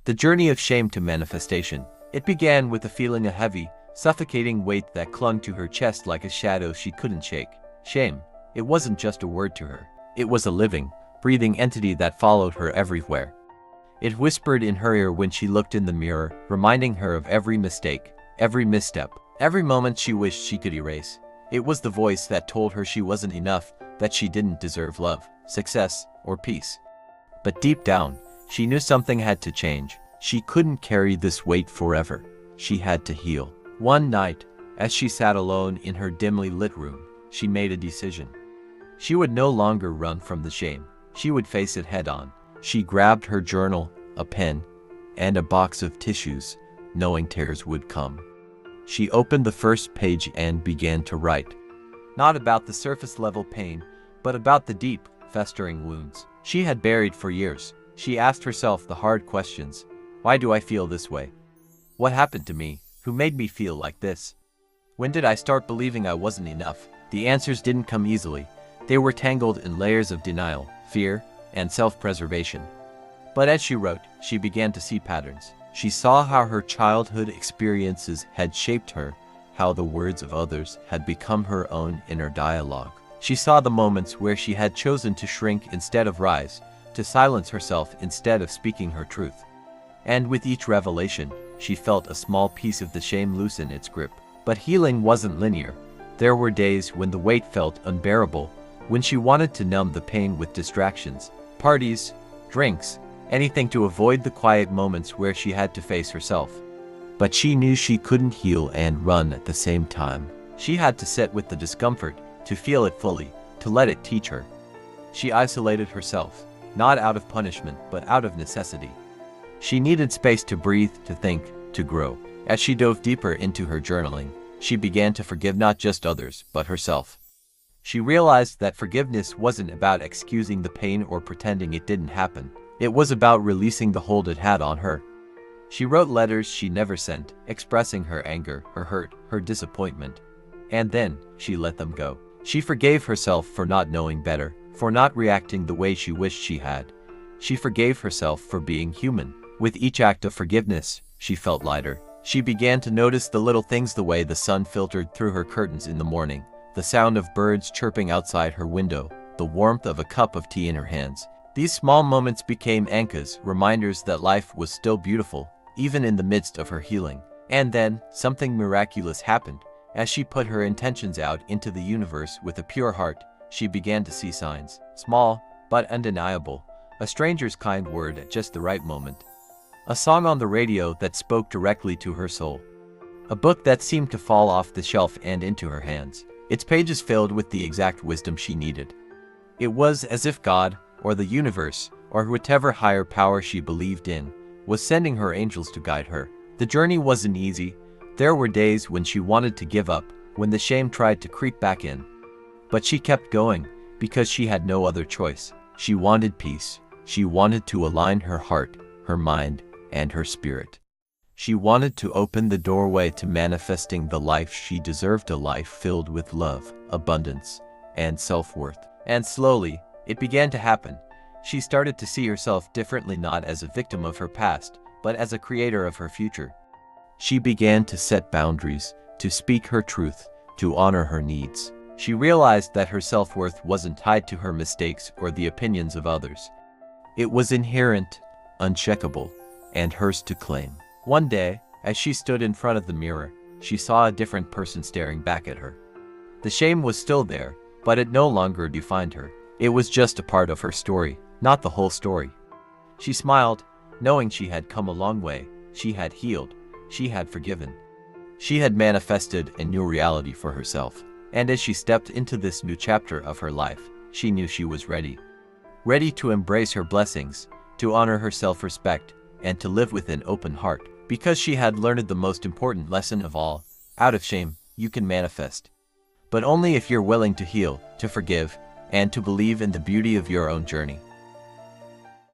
The journey of shame to manifestation. It began with a feeling of heavy, suffocating weight that clung to her chest like a shadow she couldn't shake. Shame. It wasn't just a word to her. It was a living, breathing entity that followed her everywhere. It whispered in her ear when she looked in the mirror, reminding her of every mistake, every misstep, every moment she wished she could erase. It was the voice that told her she wasn't enough, that she didn't deserve love, success, or peace. But deep down, she knew something had to change. She couldn't carry this weight forever. She had to heal. One night, as she sat alone in her dimly lit room, she made a decision. She would no longer run from the shame. She would face it head on. She grabbed her journal, a pen, and a box of tissues, knowing tears would come. She opened the first page and began to write. Not about the surface-level pain, but about the deep, festering wounds she had buried for years. She asked herself the hard questions. Why do I feel this way? What happened to me? Who made me feel like this? When did I start believing I wasn't enough? The answers didn't come easily. They were tangled in layers of denial, fear, and self-preservation. But as she wrote, she began to see patterns. She saw how her childhood experiences had shaped her, how the words of others had become her own inner dialogue. She saw the moments where she had chosen to shrink instead of rise, to silence herself instead of speaking her truth. And with each revelation, she felt a small piece of the shame loosen its grip. But healing wasn't linear. There were days when the weight felt unbearable, when she wanted to numb the pain with distractions, parties, drinks, anything to avoid the quiet moments where she had to face herself. But she knew she couldn't heal and run at the same time. She had to sit with the discomfort, to feel it fully, to let it teach her. She isolated herself, not out of punishment, but out of necessity. She needed space to breathe, to think, to grow. As she dove deeper into her journaling, she began to forgive not just others, but herself. She realized that forgiveness wasn't about excusing the pain or pretending it didn't happen. It was about releasing the hold it had on her. She wrote letters she never sent, expressing her anger, her hurt, her disappointment. And then, she let them go. She forgave herself for not knowing better, for not reacting the way she wished she had. She forgave herself for being human. With each act of forgiveness, she felt lighter. She began to notice the little things, the way the sun filtered through her curtains in the morning, the sound of birds chirping outside her window, the warmth of a cup of tea in her hands. These small moments became anchors, reminders that life was still beautiful, even in the midst of her healing. And then, something miraculous happened. As she put her intentions out into the universe with a pure heart, she began to see signs. Small, but undeniable. A stranger's kind word at just the right moment. A song on the radio that spoke directly to her soul. A book that seemed to fall off the shelf and into her hands. Its pages filled with the exact wisdom she needed. It was as if God, or the universe, or whatever higher power she believed in, was sending her angels to guide her. The journey wasn't easy. There were days when she wanted to give up, when the shame tried to creep back in. But she kept going, because she had no other choice. She wanted peace. She wanted to align her heart, her mind, and her spirit. She wanted to open the doorway to manifesting the life she deserved, a life filled with love, abundance, and self-worth. And slowly, it began to happen. She started to see herself differently, not as a victim of her past, but as a creator of her future. She began to set boundaries, to speak her truth, to honor her needs. She realized that her self-worth wasn't tied to her mistakes or the opinions of others. It was inherent, uncheckable, and hers to claim. One day, as she stood in front of the mirror, she saw a different person staring back at her. The shame was still there, but it no longer defined her. It was just a part of her story, not the whole story. She smiled, knowing she had come a long way. She had healed. She had forgiven. She had manifested a new reality for herself. And as she stepped into this new chapter of her life, she knew she was ready. Ready to embrace her blessings, to honor her self-respect, and to live with an open heart. Because she had learned the most important lesson of all: out of shame, you can manifest. But only if you're willing to heal, to forgive, and to believe in the beauty of your own journey.